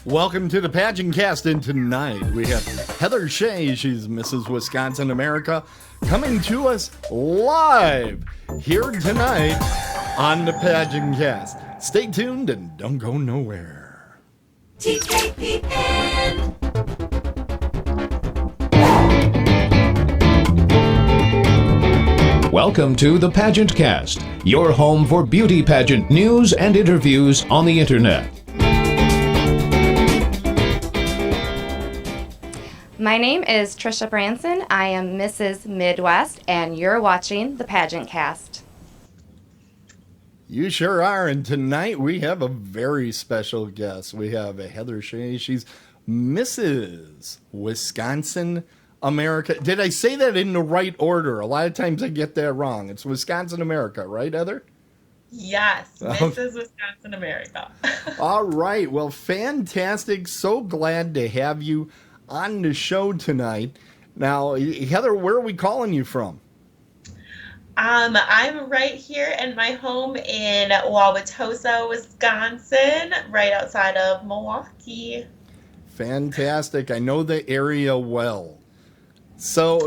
Welcome to the PageantCast, and tonight we have Heather Shea, she's Mrs. Wisconsin America, coming to us live here tonight on the PageantCast. Stay tuned and don't go nowhere. TKPN. Welcome to the PageantCast, your home for beauty pageant news and interviews on the internet. My name is Trisha Branson. I am Mrs. Midwest, and you're watching the PageantCast. You sure are, and tonight we have a very special guest. We have Heather Shea. She's Mrs. Wisconsin America. Did I say that in the right order? A lot of times I get that wrong. It's Wisconsin America, right, Heather? Yes, Mrs. Wisconsin America. All right. Well, fantastic. So glad to have you on the show tonight. Now, Heather, where are we calling you from? I'm right here in my home in Wauwatosa, Wisconsin, right outside of Milwaukee. Fantastic. I know the area well. So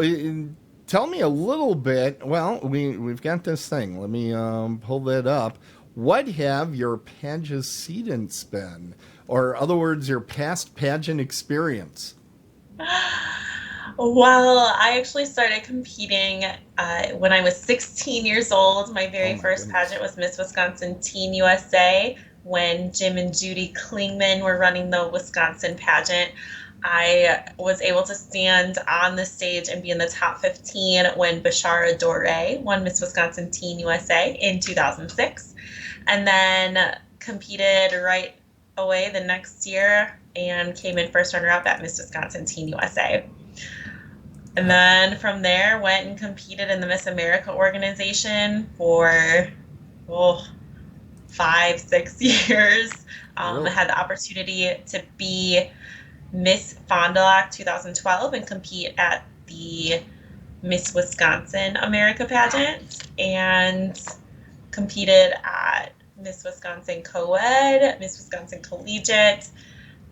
tell me a little bit. Well, we've got this thing. Let me pull that up. What have your antecedents been? Or other words, your past pageant experience? Well, I actually started competing when I was 16 years old. My very first pageant was Miss Wisconsin Teen USA when Jim and Judy Klingman were running the Wisconsin pageant. I was able to stand on the stage and be in the top 15 when Bashara Doré won Miss Wisconsin Teen USA in 2006, and then competed right away the next year and came in first runner-up at Miss Wisconsin Teen USA. And then from there, went and competed in the Miss America organization for 5-6 years. I had the opportunity to be Miss Fond du Lac 2012 and compete at the Miss Wisconsin America pageant, and competed at Miss Wisconsin Co-Ed, Miss Wisconsin Collegiate,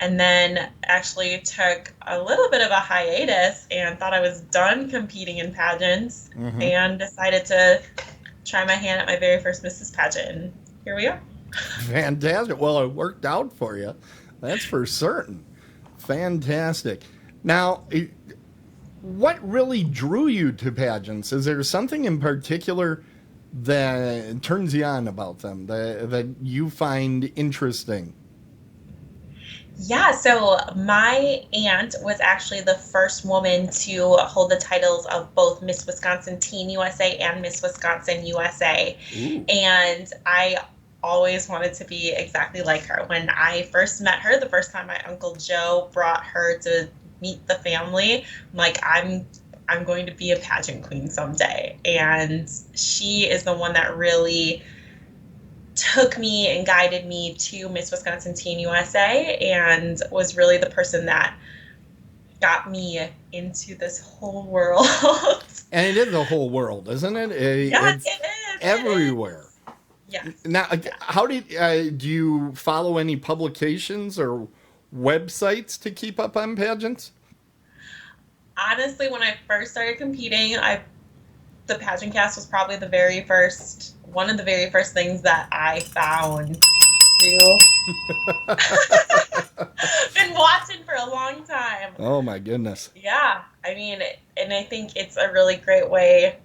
and then actually took a little bit of a hiatus and thought I was done competing in pageants, and decided to try my hand at my very first Mrs. pageant, and here we are. Fantastic. Well, it worked out for you. That's for certain. Fantastic. Now, what really drew you to pageants? Is there something in particular that turns you on about them, that you find interesting? Yeah, so my aunt was actually the first woman to hold the titles of both Miss Wisconsin Teen USA and Miss Wisconsin USA. Ooh. And I always wanted to be exactly like her. When I first met her, the first time my Uncle Joe brought her to meet the family, I'm like, I'm going to be a pageant queen someday. And she is the one that really took me and guided me to Miss Wisconsin Teen USA, and was really the person that got me into this whole world. And it is a whole world, isn't it? Yes, it's it is. everywhere. Yes. Now, how do you follow any publications or websites to keep up on pageants? Honestly, when I first started competing, the PageantCast was probably one of the very first things that I found. Been watching for a long time. Oh my goodness. Yeah, I mean, and I think it's a really great way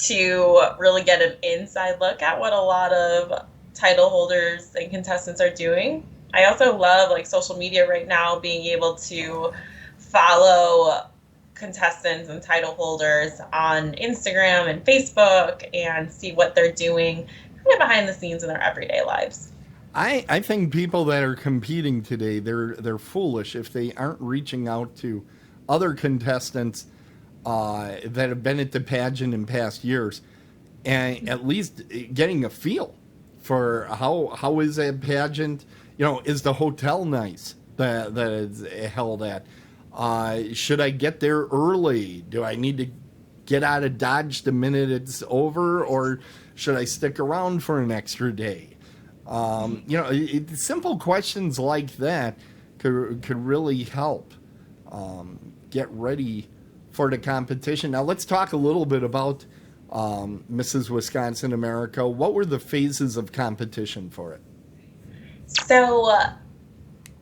to really get an inside look at what a lot of title holders and contestants are doing. I also love social media right now, being able to follow contestants and title holders on Instagram and Facebook and see what they're doing kind of behind the scenes in their everyday lives. I think people that are competing today, they're foolish if they aren't reaching out to other contestants that have been at the pageant in past years, and at least getting a feel for how is that pageant. Is the hotel nice that it's held at? Should I get there early? Do I need to get out of Dodge the minute it's over, or should I stick around for an extra day? Simple questions like that could really help get ready for the competition. Now let's talk a little bit about Mrs. Wisconsin America. What were the phases of competition for it? So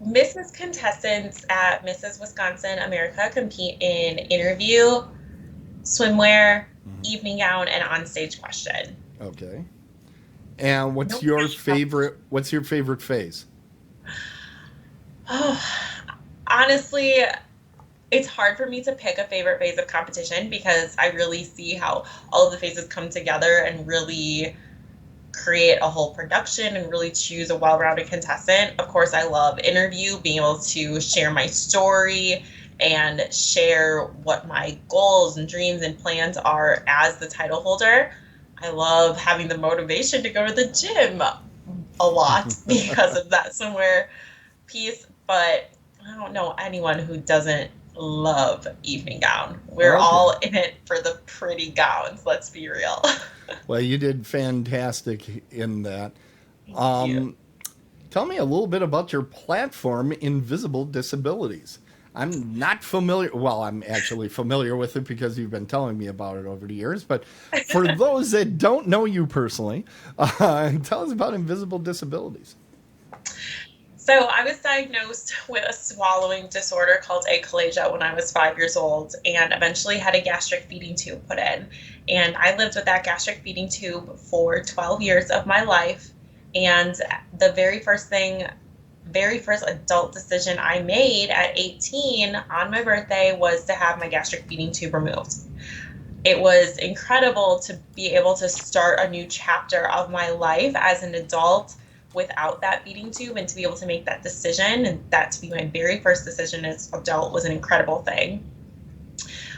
Mrs. contestants at Mrs. Wisconsin America compete in interview, swimwear, evening gown, and onstage question. Okay. And what's Nope. your favorite phase? Oh, honestly, it's hard for me to pick a favorite phase of competition because I really see how all of the phases come together and really create a whole production and really choose a well-rounded contestant. Of course, I love interview, being able to share my story and share what my goals and dreams and plans are as the title holder. I love having the motivation to go to the gym a lot because of that swimwear piece, but I don't know anyone who doesn't love evening gown. We're all in it for the pretty gowns, let's be real. Well, you did fantastic in that. Thank you. Tell me a little bit about your platform, Invisible Disabilities. I'm not familiar. Well, I'm actually familiar with it because you've been telling me about it over the years. But for those that don't know you personally, tell us about Invisible Disabilities. So I was diagnosed with a swallowing disorder called achalasia when I was 5 years old and eventually had a gastric feeding tube put in. And I lived with that gastric feeding tube for 12 years of my life. And the very first adult decision I made at 18 on my birthday was to have my gastric feeding tube removed. It was incredible to be able to start a new chapter of my life as an adult without that feeding tube, and to be able to make that decision, and that to be my very first decision as an adult, was an incredible thing.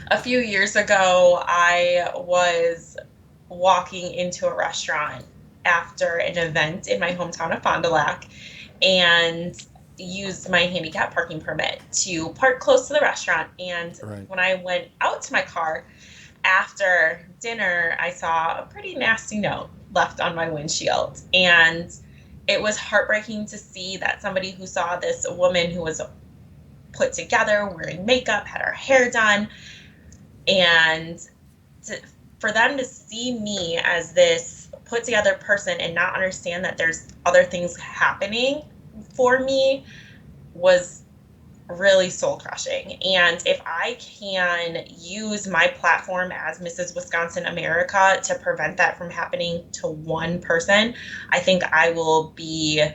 A few years ago, I was walking into a restaurant after an event in my hometown of Fond du Lac and used my handicap parking permit to park close to the restaurant. And when I went out to my car after dinner, I saw a pretty nasty note left on my windshield. And it was heartbreaking to see that somebody who saw this woman who was put together, wearing makeup, had her hair done, and for them to see me as this put together person and not understand that there's other things happening for me was really soul crushing. And if I can use my platform as Mrs. Wisconsin America to prevent that from happening to one person, I think I will be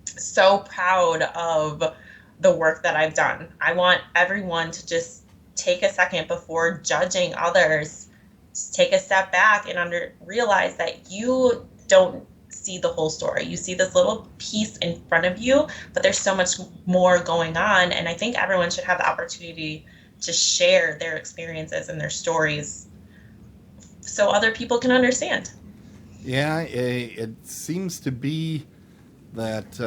so proud of the work that I've done. I want everyone to just take a second before judging others, just take a step back and realize that you don't see the whole story. You see this little piece in front of you, but there's so much more going on. And I think everyone should have the opportunity to share their experiences and their stories so other people can understand. Yeah, it seems to be that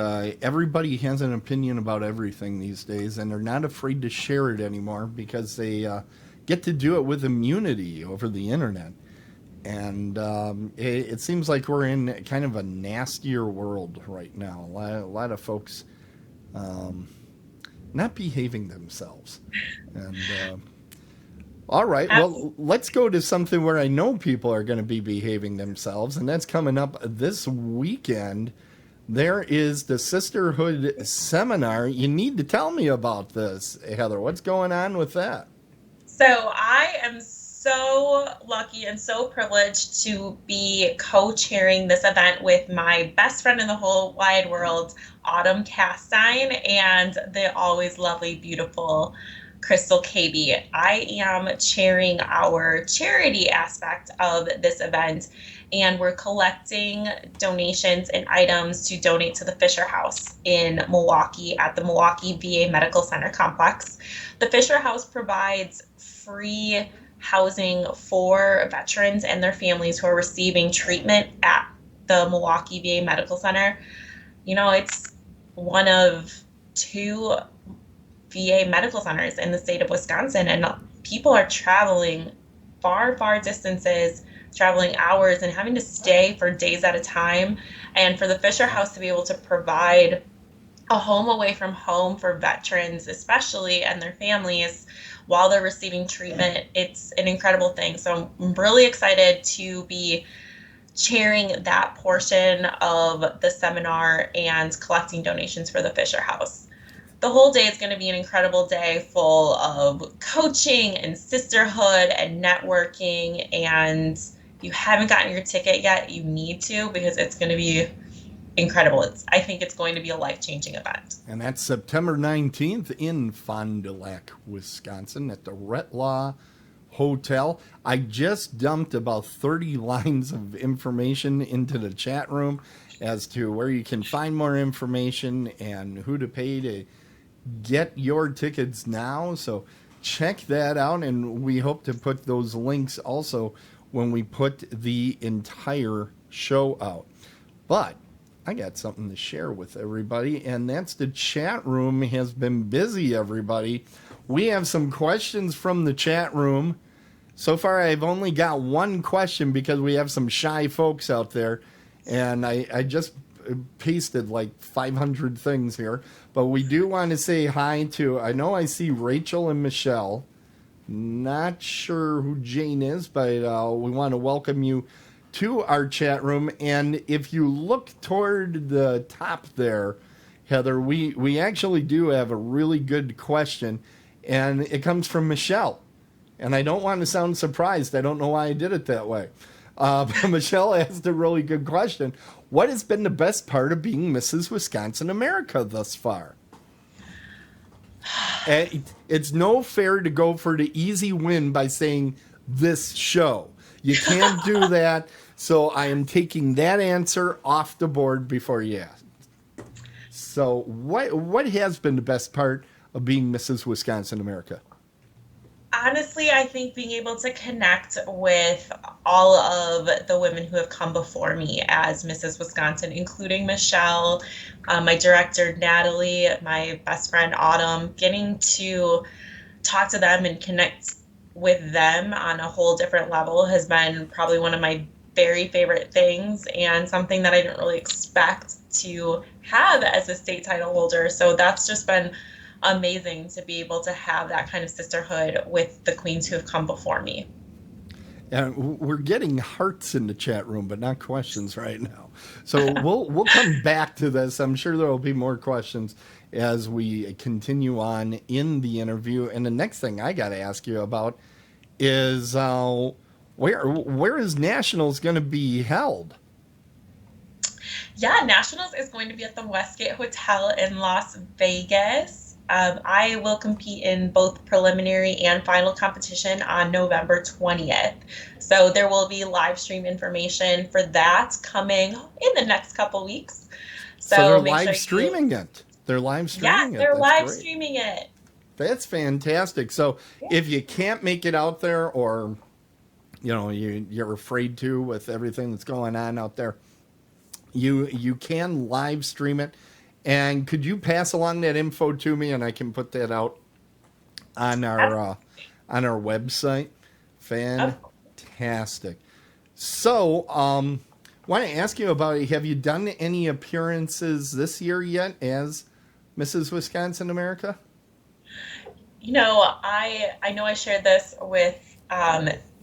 everybody has an opinion about everything these days, and they're not afraid to share it anymore because they get to do it with immunity over the internet. And it seems like we're in kind of a nastier world right now. A lot of folks not behaving themselves. And all right, well, let's go to something where I know people are going to be behaving themselves, and that's coming up this weekend. There is the Sisterhood Seminar. You need to tell me about this, Heather. What's going on with that? So I am so lucky and so privileged to be co-chairing this event with my best friend in the whole wide world, Autumn Kastein, and the always lovely, beautiful Crystal KB. I am chairing our charity aspect of this event, and we're collecting donations and items to donate to the Fisher House in Milwaukee at the Milwaukee VA Medical Center complex. The Fisher House provides free housing for veterans and their families who are receiving treatment at the Milwaukee VA Medical Center. You know, it's one of 2 VA medical centers in the state of Wisconsin, and people are traveling far distances, traveling hours, and having to stay for days at a time. And for the Fisher House to be able to provide a home away from home for veterans, especially, and their families while they're receiving treatment. It's an incredible thing. So I'm really excited to be chairing that portion of the seminar and collecting donations for the Fisher House. The whole day is going to be an incredible day full of coaching and sisterhood and networking. And if you haven't gotten your ticket yet, you need to, because it's going to be incredible. I think it's going to be a life-changing event. And that's September 19th in Fond du Lac, Wisconsin at the Retlaw Hotel. I just dumped about 30 lines of information into the chat room as to where you can find more information and who to pay to get your tickets now. So check that out, and we hope to put those links also when we put the entire show out. But I got something to share with everybody, and that's the chat room has been busy, everybody. We have some questions from the chat room. So far, I've only got one question because we have some shy folks out there, and I just pasted like 500 things here. But we do want to say hi to, I know I see Rachel and Michelle. Not sure who Jane is, but we want to welcome you to our chat room. And if you look toward the top there, Heather, we actually do have a really good question, and it comes from Michelle. And I don't want to sound surprised. I don't know why I did it that way. But Michelle asked a really good question. What has been the best part of being Mrs. Wisconsin America thus far? It's no fair to go for the easy win by saying this show. You can't do that. So I am taking that answer off the board before you ask. So what has been the best part of being Mrs. Wisconsin America? Honestly, I think being able to connect with all of the women who have come before me as Mrs. Wisconsin, including Michelle, my director, Natalie, my best friend, Autumn, getting to talk to them and connect with them on a whole different level has been probably one of my very favorite things, and something that I didn't really expect to have as a state title holder. So that's just been amazing to be able to have that kind of sisterhood with the queens who have come before me. And we're getting hearts in the chat room, but not questions right now. So we'll come back to this. I'm sure there will be more questions as we continue on in the interview. And the next thing I got to ask you about is where is Nationals going to be held? Yeah, Nationals is going to be at the Westgate Hotel in Las Vegas. I will compete in both preliminary and final competition on November 20th. So there will be live stream information for that coming in the next couple weeks. So they're live streaming it. They're live streaming it. Yeah, they're live streaming it. That's fantastic. So if you can't make it out there, or you're afraid to with everything that's going on out there, you can live stream it. And could you pass along that info to me, and I can put that out on our website? Fantastic. So, want to ask you about, have you done any appearances this year yet as Mrs. Wisconsin America? I know I shared this with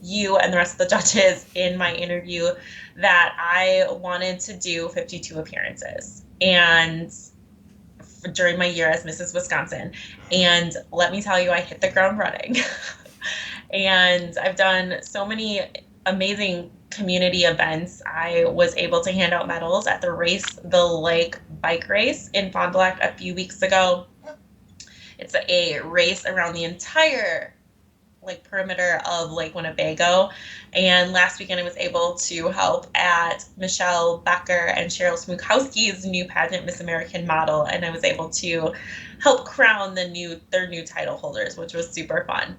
you and the rest of the judges in my interview that I wanted to do 52 appearances and during my year as Mrs. Wisconsin. And let me tell you, I hit the ground running. And I've done so many amazing community events. I was able to hand out medals at the Race the Lake bike race in Fond du Lac a few weeks ago. It's a race around the entire perimeter of Lake Winnebago. And last weekend I was able to help at Michelle Becker and Cheryl Smukowski's new pageant Miss American model, and I was able to help crown their new title holders, which was super fun.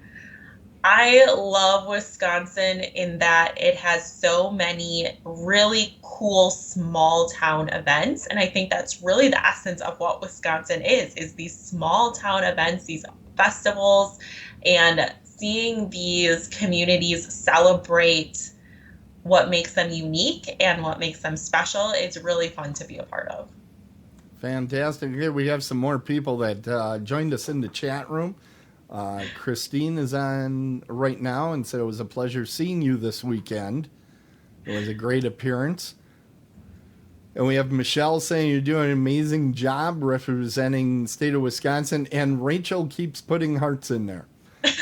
I love Wisconsin in that it has so many really cool small town events, and I think that's really the essence of what Wisconsin is these small town events, these festivals, and seeing these communities celebrate what makes them unique and what makes them special. It's really fun to be a part of. Fantastic. Here we have some more people that joined us in the chat room. Christine is on right now and said it was a pleasure seeing you this weekend. It was a great appearance. And we have Michelle saying you're doing an amazing job representing the state of Wisconsin. And Rachel keeps putting hearts in there.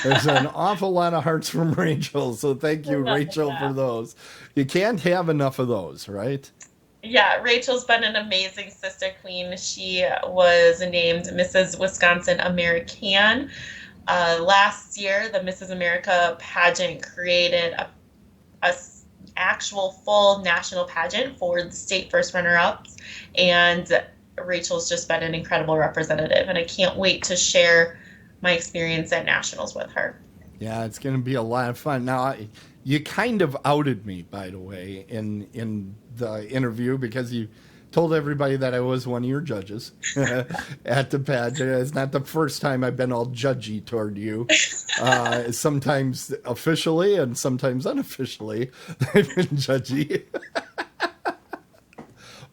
There's an awful lot of hearts from Rachel. So thank you, Rachel, for those. You can't have enough of those, right? Yeah, Rachel's been an amazing sister queen. She was named Mrs. Wisconsin American. Last year, the Mrs. America pageant created a actual full national pageant for the state first runner-ups, and Rachel's just been an incredible representative, and I can't wait to share my experience at nationals with her. Yeah, it's going to be a lot of fun. Now, you kind of outed me, by the way, in the interview, because you told everybody that I was one of your judges at the pageant. It's not the first time I've been all judgy toward you. Sometimes officially and sometimes unofficially, I've been judgy.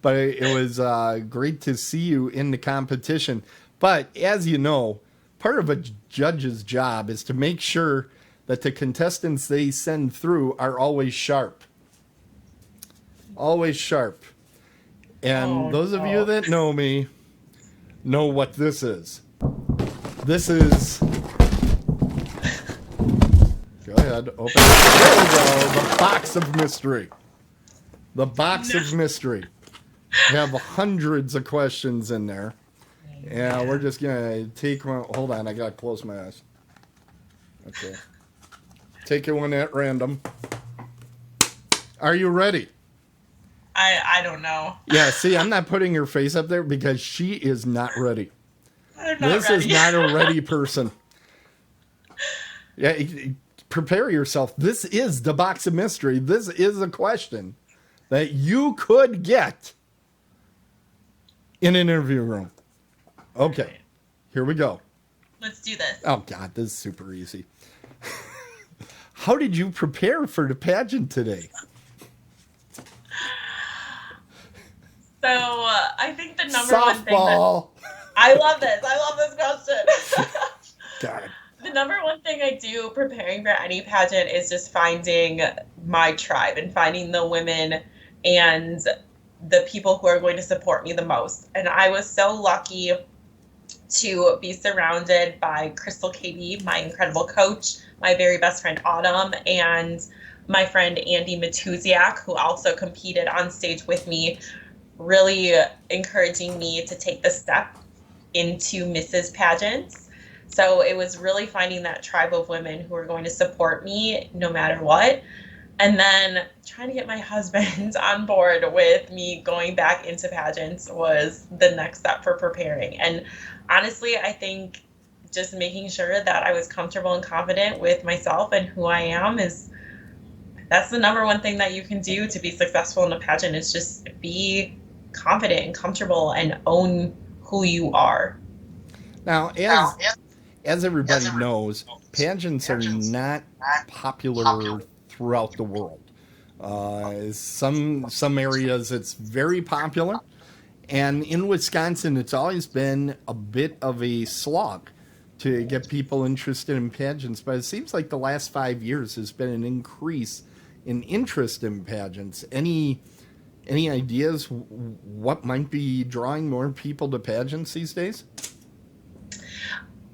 But it was great to see you in the competition. But as you know, part of a judge's job is to make sure that the contestants they send through are always sharp. Always sharp. And those of you that know me know what this is. This is... Go ahead, open it. There we go, the box of mystery. The box of mystery. We have hundreds of questions in there. Yeah, we're just going to take one. Hold on, I got to close my eyes. Okay. Take one at random. Are you ready? I don't know. Yeah, see, I'm not putting her face up there because she is not ready. This ready. is not a ready person. Yeah, prepare yourself. This is the box of mystery. This is a question that you could get in an interview room. Okay, here we go. Let's do this. Oh, God, this is super easy. How did you prepare for the pageant today? So I think the number one thing Softball. I love this. I love this question. God. The number one thing I do preparing for any pageant is just finding my tribe and finding the women and the people who are going to support me the most. And I was so lucky to be surrounded by Crystal KB, my incredible coach, my very best friend Autumn, and my friend Andy Matuziak, who also competed on stage with me, really encouraging me to take the step into Mrs. Pageants. So it was really finding that tribe of women who are going to support me no matter what. And then trying to get my husband on board with me going back into pageants was the next step for preparing. And honestly, I think just making sure that I was comfortable and confident with myself and who I am that's the number one thing that you can do to be successful in a pageant, is just be confident and comfortable and own who you are. Now, as everybody knows, pageants are not popular throughout the world. Some areas it's very popular, and in Wisconsin it's always been a bit of a slog to get people interested in pageants. But it seems like the last 5 years has been an increase in interest in pageants. Any ideas what might be drawing more people to pageants these days?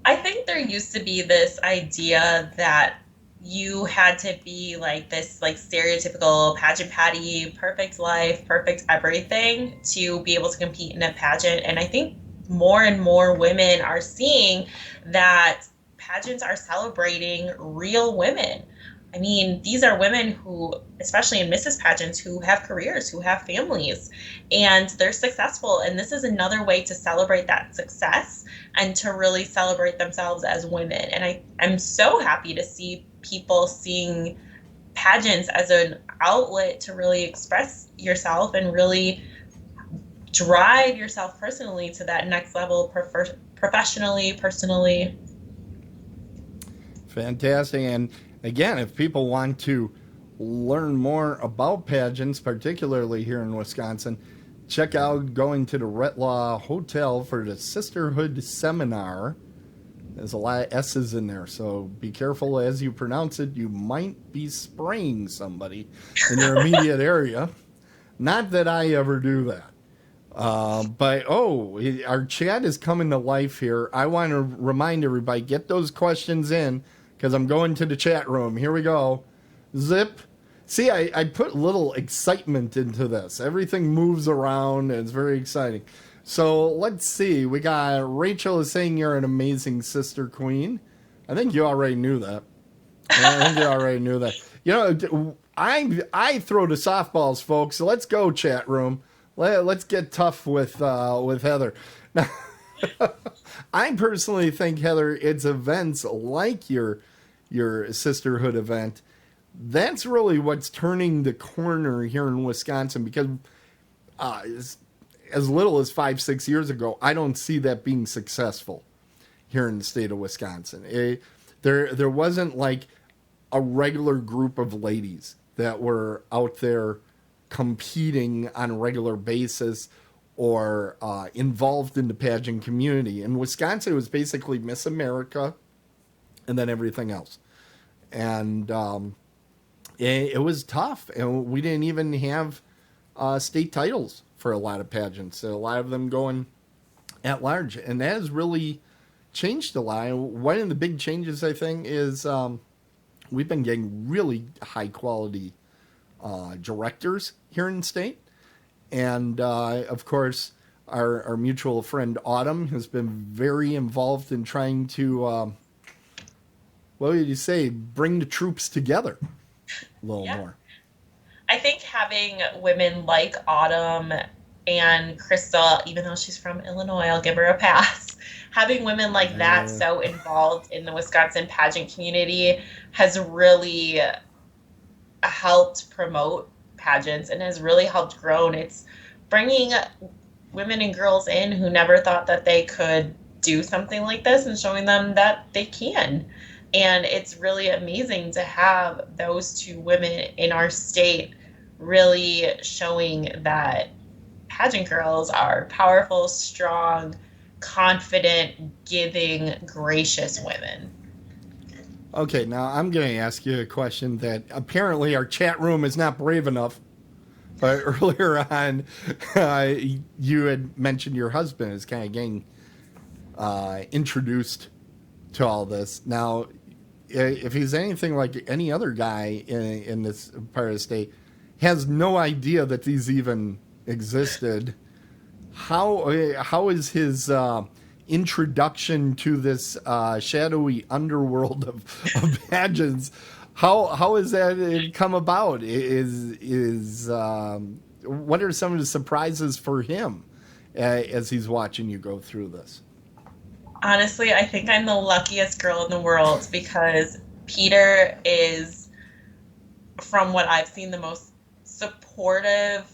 I think there used to be this idea that you had to be like this stereotypical pageant patty, perfect life, perfect everything to be able to compete in a pageant. And I think more and more women are seeing that pageants are celebrating real women. I mean, these are women who, especially in Mrs. Pageants, who have careers, who have families, and they're successful. And this is another way to celebrate that success and to really celebrate themselves as women. And I'm so happy to see people seeing pageants as an outlet to really express yourself and really drive yourself personally to that next level, professionally, personally. Fantastic. And again, if people want to learn more about pageants, particularly here in Wisconsin, check out going to the Retlaw Hotel for the Sisterhood Seminar. There's a lot of S's in there, so be careful as you pronounce it. You might be spraying somebody in your immediate area. Not that I ever do that. But our chat is coming to life here. I want to remind everybody, get those questions in, because I'm going to the chat room. Here we go. Zip. See, I put little excitement into this. Everything moves around, and it's very exciting. So let's see. We got Rachel is saying you're an amazing sister queen. I think you already knew that. I think you already knew that. You know, I throw the softballs, folks. So let's go, chat room. Let's get tough with Heather. Now, I personally think, Heather, it's events like your sisterhood event. That's really what's turning the corner here in Wisconsin, because as little as 5-6 years ago, I don't see that being successful here in the state of Wisconsin. There wasn't like a regular group of ladies that were out there competing on a regular basis or involved in the pageant community. In Wisconsin, it was basically Miss America and then everything else. And it was tough. And we didn't even have state titles for a lot of pageants. A lot of them going at large. And that has really changed a lot. One of the big changes, I think, is we've been getting really high quality directors here in the state. And of course, our mutual friend Autumn has been very involved in trying to, what would you say, bring the troops together a little more. I think having women like Autumn and Crystal, even though she's from Illinois, I'll give her a pass. Having women like that so involved in the Wisconsin pageant community has really helped promote pageants and has really helped grow. It's bringing women and girls in who never thought that they could do something like this and showing them that they can. And it's really amazing to have those two women in our state really showing that pageant girls are powerful, strong, confident, giving, gracious women. Okay, now I'm going to ask you a question that apparently our chat room is not brave enough. But earlier on, you had mentioned your husband is kind of getting introduced to all this. Now, if he's anything like any other guy in this part of the state, has no idea that these even existed. How is his introduction to this shadowy underworld of pageants? How has that come about? What are some of the surprises for him as he's watching you go through this? Honestly, I think I'm the luckiest girl in the world because Peter is, from what I've seen, the most supportive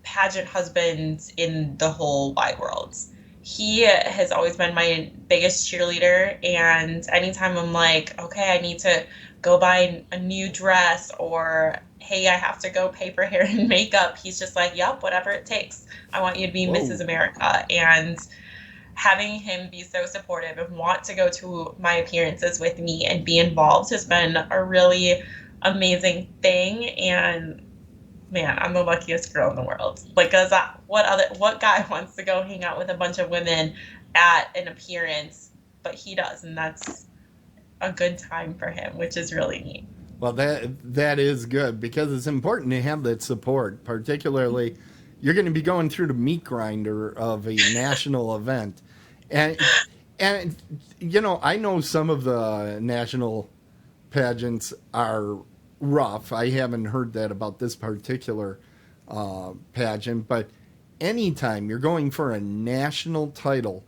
pageant husband in the whole wide world. He has always been my biggest cheerleader, and anytime I'm like, okay, I need to go buy a new dress, or hey, I have to go pay for hair and makeup, he's just like, yep, whatever it takes. I want you to be Mrs. America. And having him be so supportive and want to go to my appearances with me and be involved has been a really amazing thing. And man, I'm the luckiest girl in the world. Like, what guy wants to go hang out with a bunch of women at an appearance? But he does, and that's a good time for him, which is really neat. Well, that is good, because it's important to have that support. Particularly, you're going to be going through the meat grinder of a national event, and you know, I know some of the national pageants are rough. I haven't heard that about this particular pageant, but anytime you're going for a national title,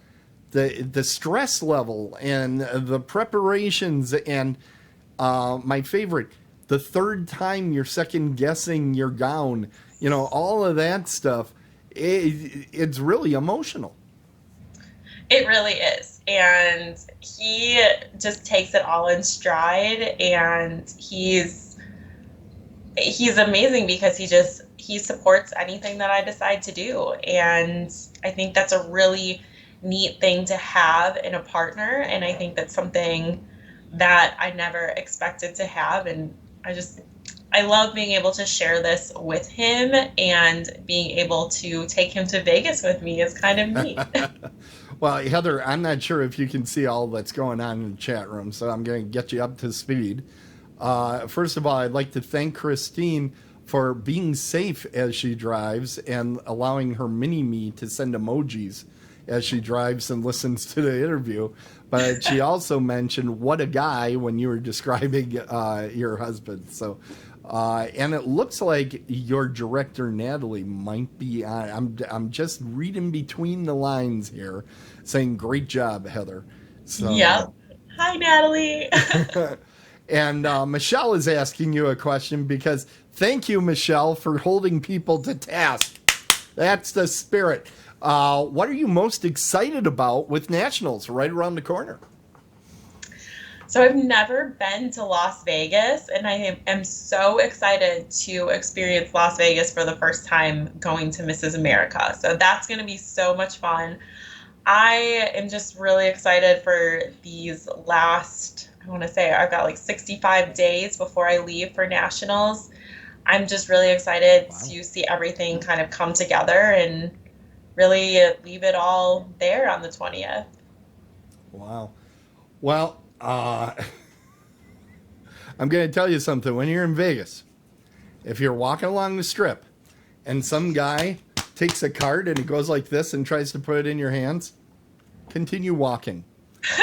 the stress level and the preparations and my favorite, the third time you're second guessing your gown, you know, all of that stuff, it's really emotional. It really is. And he just takes it all in stride, and he's amazing because he supports anything that I decide to do. And I think that's a really neat thing to have in a partner. And I think that's something that I never expected to have. And I love being able to share this with him, and being able to take him to Vegas with me is kind of neat. Well, Heather, I'm not sure if you can see all that's going on in the chat room, so I'm going to get you up to speed. First of all, I'd like to thank Christine for being safe as she drives and allowing her mini-me to send emojis as she drives and listens to the interview. But she also mentioned what a guy when you were describing your husband. So, and it looks like your director, Natalie, might be on. I'm just reading between the lines here, saying, great job, Heather. So, Yep. Hi, Natalie. And Michelle is asking you a question because thank you, Michelle, for holding people to task. That's the spirit. What are you most excited about with Nationals right around the corner? So I've never been to Las Vegas, and I am so excited to experience Las Vegas for the first time going to Mrs. America. So that's going to be so much fun. I am just really excited for these last, I want to say I've got like 65 days before I leave for Nationals. I'm just really excited to see everything kind of come together and really leave it all there on the 20th. Wow. Well, I'm going to tell you something. When you're in Vegas, if you're walking along the strip and some guy takes a card and he goes like this and tries to put it in your hands, continue walking.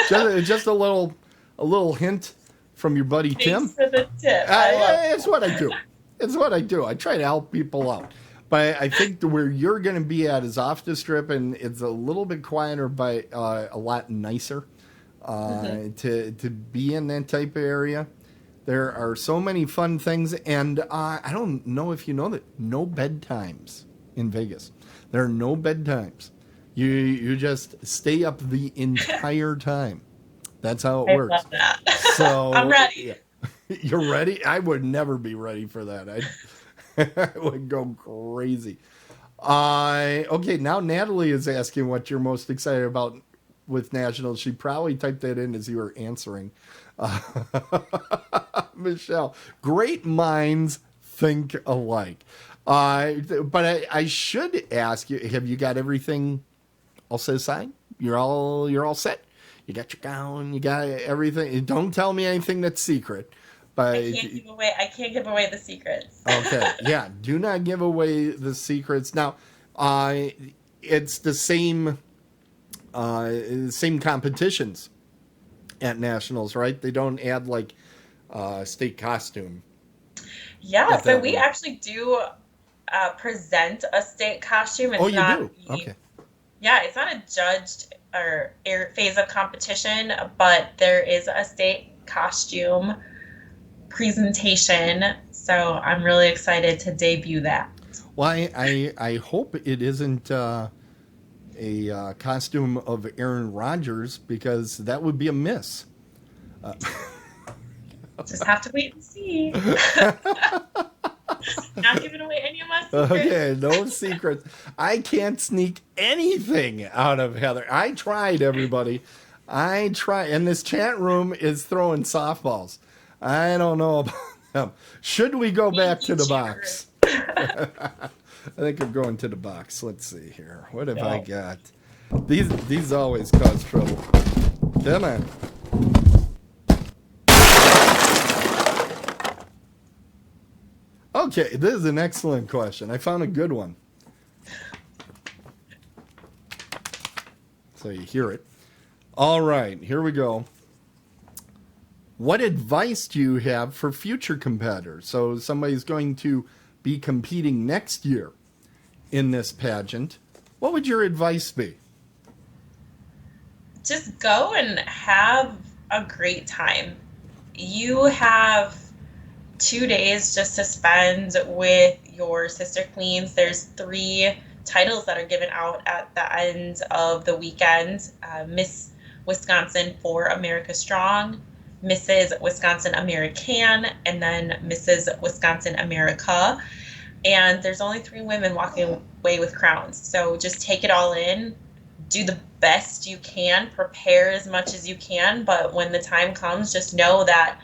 Just a little hint from your buddy Tim. Thanks for the tip. It's what I do. It's what I do. I try to help people out. But I think where you're going to be at is off the strip, and it's a little bit quieter, but a lot nicer to be in that type of area. There are so many fun things, and I don't know if you know that no bedtimes in Vegas. There are no bedtimes. You just stay up the entire time. That's how it works. I love that. So I'm ready. Yeah. You're ready? I would never be ready for that. I would go crazy. Okay, now Natalie is asking what you're most excited about with Nationals. She probably typed that in as you were answering. Michelle, great minds think alike. But I should ask you, have you got everything all set aside? You're all set? You got your gown, you got everything. Don't tell me anything that's secret. But I can't give away the secrets. Okay, yeah, do not give away the secrets. Now, it's the same competitions at Nationals, right? They don't add like state costume. Yeah, so we actually do present a state costume. It's do? Okay. Yeah, it's not a judged or phase of competition, but there is a state costume presentation, so I'm really excited to debut that. Well, I hope it isn't a costume of Aaron Rodgers, because that would be a miss. Just have to wait and see. Not giving away any of my secrets. Okay, no secrets. I can't sneak anything out of Heather. I tried, everybody. I tried, and this chat room is throwing softballs. I don't know about them. Should we go back to the box? I think I'm going to the box. Let's see here. What have I got? These always cause trouble. Come on. Okay, this is an excellent question. I found a good one. So you hear it. All right, here we go. What advice do you have for future competitors? So somebody's going to be competing next year in this pageant. What would your advice be? Just go and have a great time. You have 2 days just to spend with your sister queens. There's 3 titles that are given out at the end of the weekend. Miss Wisconsin for America Strong, Mrs. Wisconsin American, and then Mrs. Wisconsin America. and there's only 3 women walking away with crowns. So just take it all in, do the best you can, prepare as much as you can, but when the time comes, just know that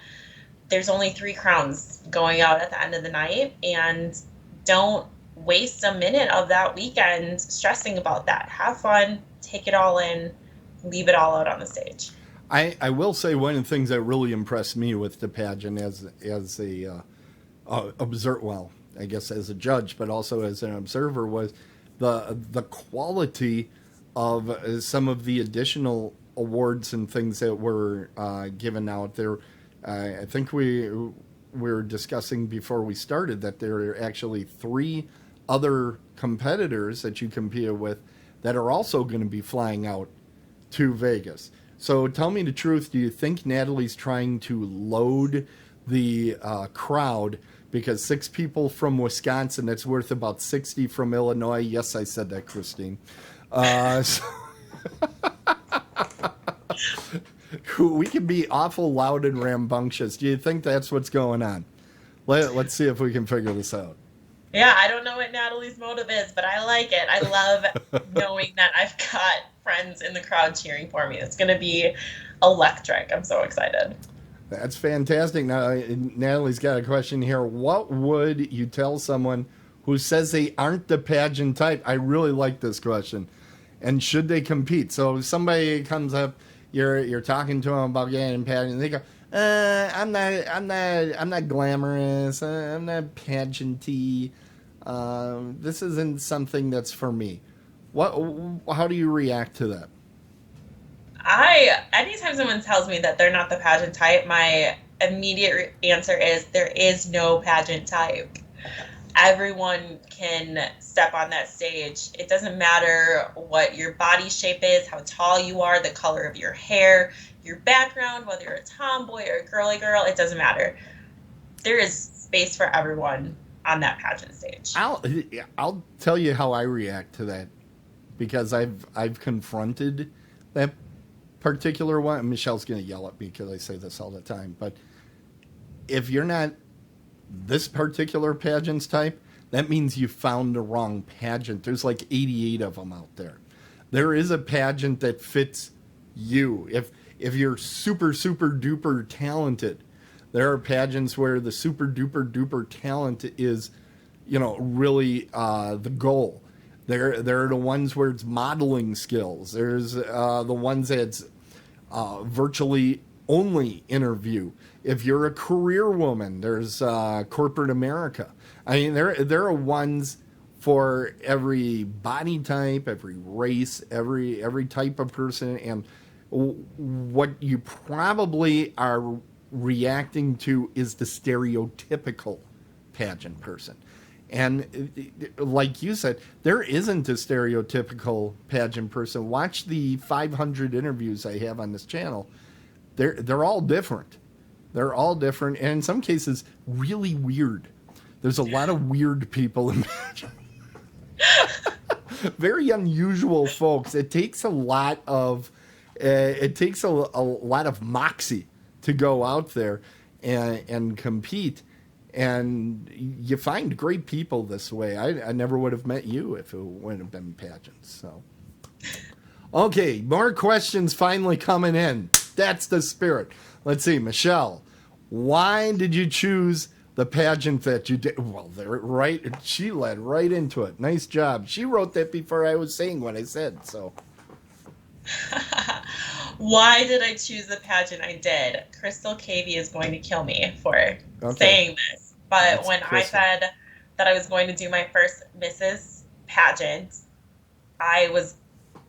there's only 3 crowns going out at the end of the night, and don't waste a minute of that weekend stressing about that. Have fun, take it all in, leave it all out on the stage. I will say one of the things that really impressed me with the pageant as a well, I guess as a judge, but also as an observer, was the quality of some of the additional awards and things that were given out there. I think we were discussing before we started that there are actually 3 other competitors that you compete with that are also going to be flying out to Vegas. So tell me the truth. Do you think Natalie's trying to load the crowd? Because 6 people from Wisconsin, that's worth about 60 from Illinois. Yes, I said that, Christine. We can be awful loud and rambunctious. Do you think that's what's going on? Let's see if we can figure this out. Yeah, I don't know what Natalie's motive is, but I like it. I love knowing that I've got friends in the crowd cheering for me. It's going to be electric. I'm so excited. That's fantastic. Now, Natalie's got a question here. What would you tell someone who says they aren't the pageant type? I really like this question. And should they compete? So if somebody comes up, you're talking to them about getting in pageant, and they go, I'm not glamorous. I'm not pageanty. This isn't something that's for me. How do you react to that? Anytime someone tells me that they're not the pageant type, my immediate answer is there is no pageant type. Everyone can step on that stage. It doesn't matter what your body shape is, how tall you are, the color of your hair, your background, whether you're a tomboy or a girly girl, it doesn't matter. There is space for everyone on that pageant stage. I'll tell you how I react to that, because I've confronted that particular one. Michelle's going to yell at me because I say this all the time, but if you're not this particular pageant's type, that means you found the wrong pageant. There's like 88 of them out there. There is a pageant that fits you. If you're super, super duper talented, there are pageants where the super duper duper talent is, really the goal. There are the ones where it's modeling skills. There's the ones that's virtually only interview. If you're a career woman, there's corporate America. I mean, there are ones for every body type, every race, every type of person. And what you probably are reacting to is the stereotypical pageant person. And like you said, there isn't a stereotypical pageant person. Watch the 500 interviews I have on this channel. They're all different. They're all different, and in some cases, really weird. There's a lot of weird people in pageant. Very unusual folks. It takes a lot of moxie to go out there and compete. And you find great people this way. I never would have met you if it wouldn't have been pageants. So, okay, more questions finally coming in. That's the spirit. Let's see, Michelle, why did you choose the pageant that you did? Well, she led right into it. Nice job. She wrote that before I was saying what I said. So, why did I choose the pageant I did? Crystal Cavey is going to kill me for saying this. But that's when Crystal. I said that I was going to do my first Mrs. pageant, I was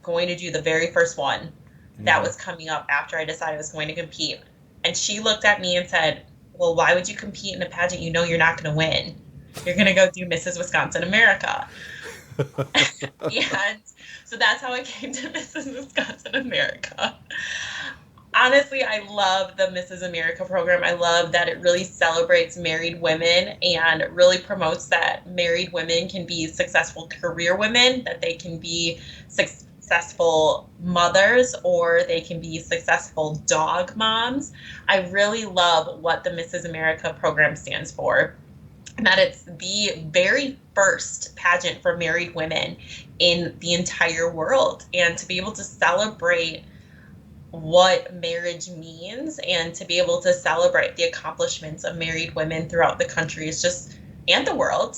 going to do the very first one that was coming up after I decided I was going to compete. And she looked at me and said, well, why would you compete in a pageant you know you're not going to win? You're going to go do Mrs. Wisconsin America. And so that's how I came to Mrs. Wisconsin America. Honestly, I love the Mrs. America program. I love that it really celebrates married women and really promotes that married women can be successful career women, that they can be successful mothers, or they can be successful dog moms. I really love what the Mrs. America program stands for. and that it's the very first pageant for married women in the entire world. And to be able to celebrate what marriage means and to be able to celebrate the accomplishments of married women throughout the country is just, and the world,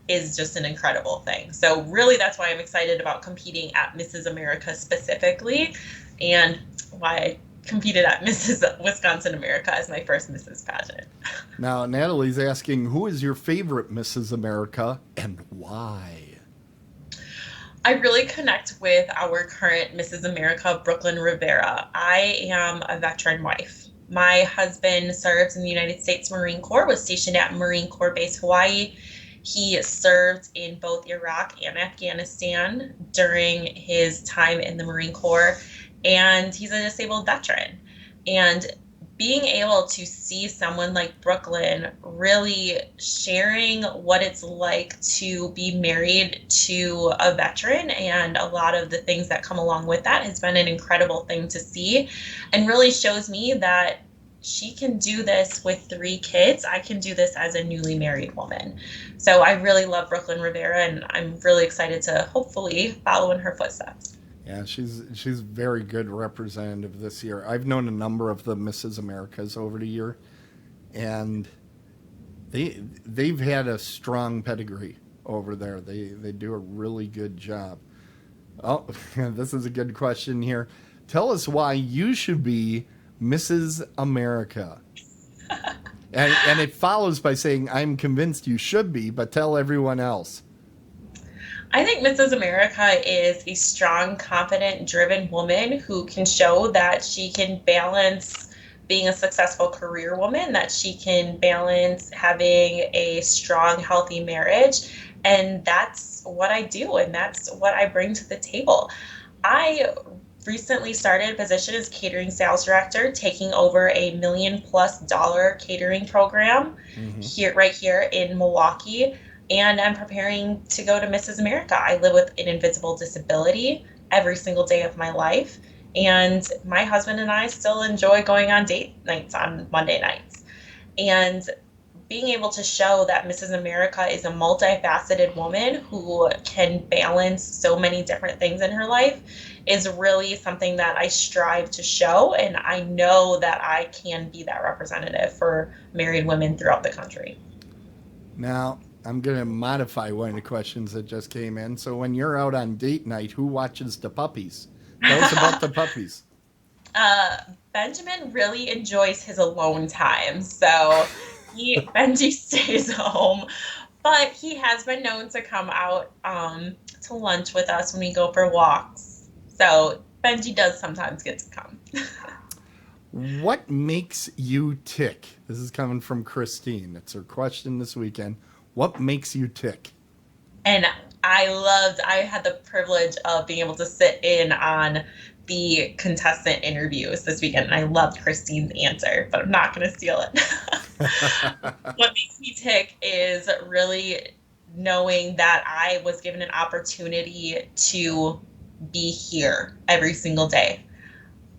is just an incredible thing. So really that's why I'm excited about competing at Mrs. America specifically, and why I competed at Mrs. Wisconsin America as my first Mrs. pageant. Now, Natalie's asking, who is your favorite Mrs. America and why? I really connect with our current Mrs. America, Brooklyn Rivera. I am a veteran wife. My husband serves in the United States Marine Corps, was stationed at Marine Corps Base Hawaii. He served in both Iraq and Afghanistan during his time in the Marine Corps, and he's a disabled veteran. And being able to see someone like Brooklyn really sharing what it's like to be married to a veteran and a lot of the things that come along with that has been an incredible thing to see, and really shows me that she can do this with 3 kids. I can do this as a newly married woman. So I really love Brooklyn Rivera, and I'm really excited to hopefully follow in her footsteps. Yeah, she's very good representative this year. I've known a number of the Mrs. Americas over the year, and they've had a strong pedigree over there. They do a really good job. Oh, this is a good question here. Tell us why you should be Mrs. America. And it follows by saying, I'm convinced you should be, but tell everyone else. I think Mrs. America is a strong, confident, driven woman who can show that she can balance being a successful career woman, that she can balance having a strong, healthy marriage. And that's what I do, and that's what I bring to the table. I recently started a position as catering sales director, taking over $1 million+ catering program right here in Milwaukee. And I'm preparing to go to Mrs. America. I live with an invisible disability every single day of my life. And my husband and I still enjoy going on date nights on Monday nights. And being able to show that Mrs. America is a multifaceted woman who can balance so many different things in her life is really something that I strive to show. And I know that I can be that representative for married women throughout the country. Now, I'm going to modify one of the questions that just came in. So when you're out on date night, who watches the puppies? Tell us about the puppies. Benjamin really enjoys his alone time. So Benji stays home, but he has been known to come out to lunch with us when we go for walks. So Benji does sometimes get to come. What makes you tick? This is coming from Christine. It's her question this weekend. What makes you tick? And I had the privilege of being able to sit in on the contestant interviews this weekend, and I loved Christine's answer, but I'm not going to steal it. What makes me tick is really knowing that I was given an opportunity to be here every single day.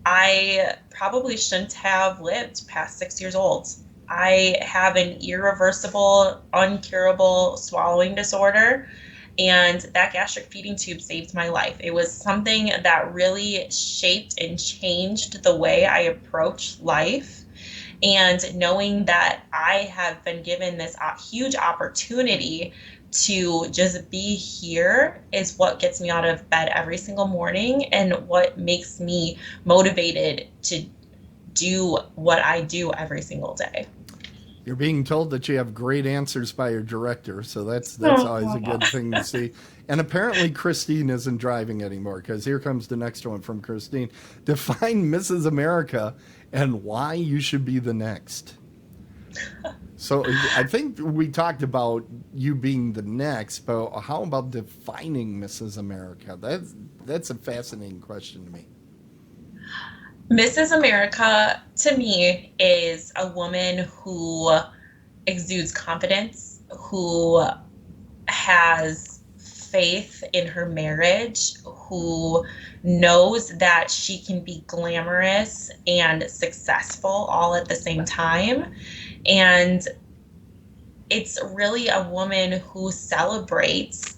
I probably shouldn't have lived past 6 years old. I have an irreversible, uncurable swallowing disorder, and that gastric feeding tube saved my life. It was something that really shaped and changed the way I approach life. And knowing that I have been given this huge opportunity to just be here is what gets me out of bed every single morning and what makes me motivated to do what I do every single day. You're being told that you have great answers by your director, so that's always a good thing to see. And apparently Christine isn't driving anymore, because here comes the next one from Christine. Define Mrs. America and why you should be the next. So I think we talked about you being the next, but how about defining Mrs. America? That's a fascinating question to me. Mrs. America, to me, is a woman who exudes confidence, who has faith in her marriage, who knows that she can be glamorous and successful all at the same time. And it's really a woman who celebrates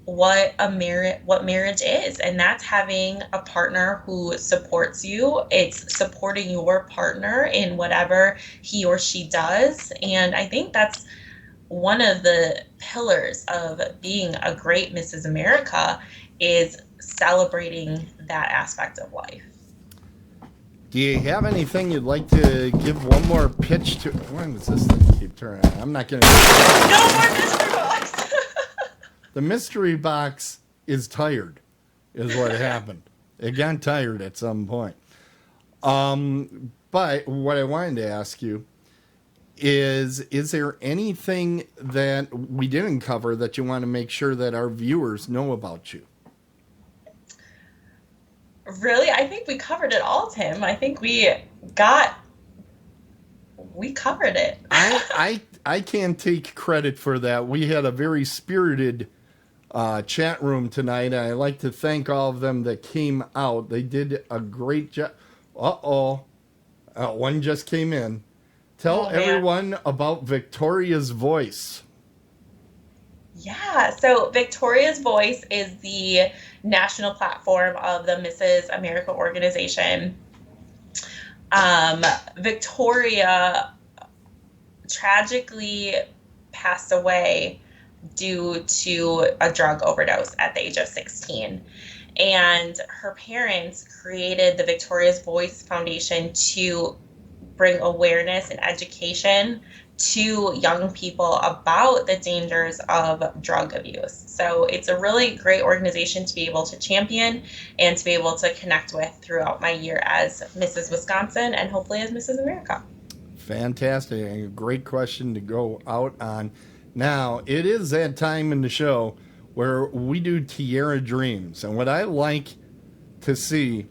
what marriage is, and that's having a partner who supports you. It's supporting your partner in whatever he or she does, and I think that's one of the pillars of being a great Mrs. America, is celebrating that aspect of life. Do you have anything you'd like to give one more pitch to? When does this thing keep turning on? I'm not going to. No more mystery box! The mystery box is tired, is what happened. It got tired at some point. But what I wanted to ask you is there anything that we didn't cover that you want to make sure that our viewers know about you? Really? I think we covered it all, Tim. I think we covered it. I can't take credit for that. We had a very spirited chat room tonight, and I'd like to thank all of them that came out. They did a great job. One just came in. Tell everyone about Victoria's Voice. Yeah, so Victoria's Voice is the national platform of the Mrs. America organization. Victoria tragically passed away due to a drug overdose at the age of 16. And her parents created the Victoria's Voice Foundation to bring awareness and education to young people about the dangers of drug abuse. So it's a really great organization to be able to champion and to be able to connect with throughout my year as Mrs. Wisconsin and hopefully as Mrs. America. Fantastic. And a great question to go out on. Now, it is that time in the show where we do Tiara Dreams. And what I like to see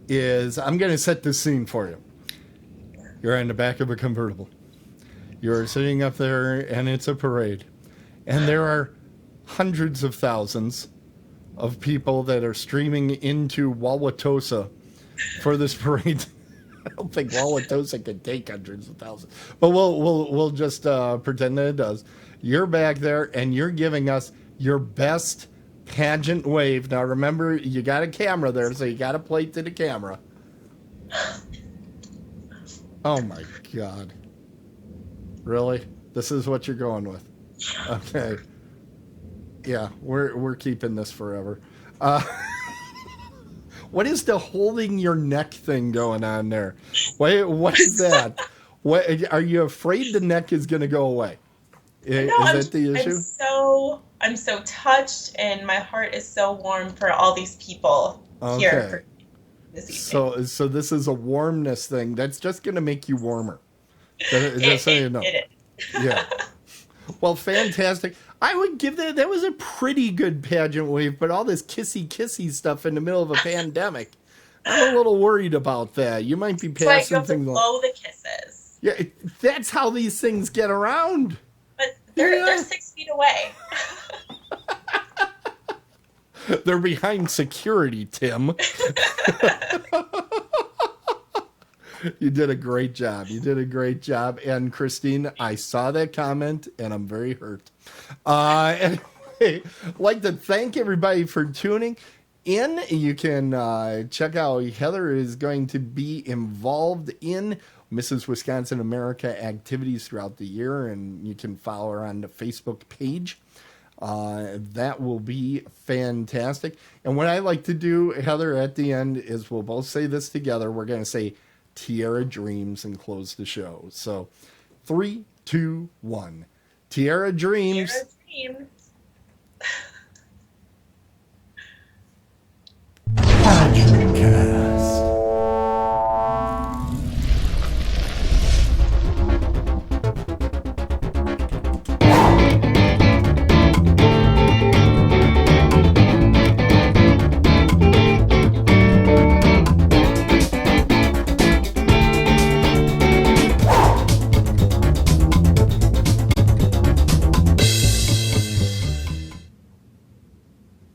is, I'm going to set the scene for you. You're in the back of a convertible. You're sitting up there, and it's a parade. And there are hundreds of thousands of people that are streaming into Wauwatosa for this parade. I don't think Wauwatosa can take hundreds of thousands, but we'll just pretend that it does. You're back there, and you're giving us your best pageant wave. Now, remember, you got a camera there, so you got to play to the camera. Oh my God. Really? This is what you're going with? Okay. Yeah, we're keeping this forever. What is the holding your neck thing going on there? What is that? What are you afraid the neck is going to go away? Is that the issue? I'm so touched, and my heart is so warm for all these people here for this evening. So this is a warmness thing. That's just going to make you warmer. Just so you know. It is. Yeah. Well, fantastic. I would give that was a pretty good pageant wave, but all this kissy stuff in the middle of a pandemic, I'm a little worried about that. You might be passing things. You have to blow the kisses. Yeah, that's how these things get around. But they're 6 feet away. They're behind security, Tim. You did a great job. And Christine, I saw that comment, and I'm very hurt. Anyway, I'd like to thank everybody for tuning in. You can check out Heather is going to be involved in Mrs. Wisconsin America activities throughout the year, and you can follow her on the Facebook page. That will be fantastic. And what I like to do, Heather, at the end is we'll both say this together. We're going to say Tiara Dreams and close the show. So 3, 2, 1. Tiara Dreams. Tiara Dreams.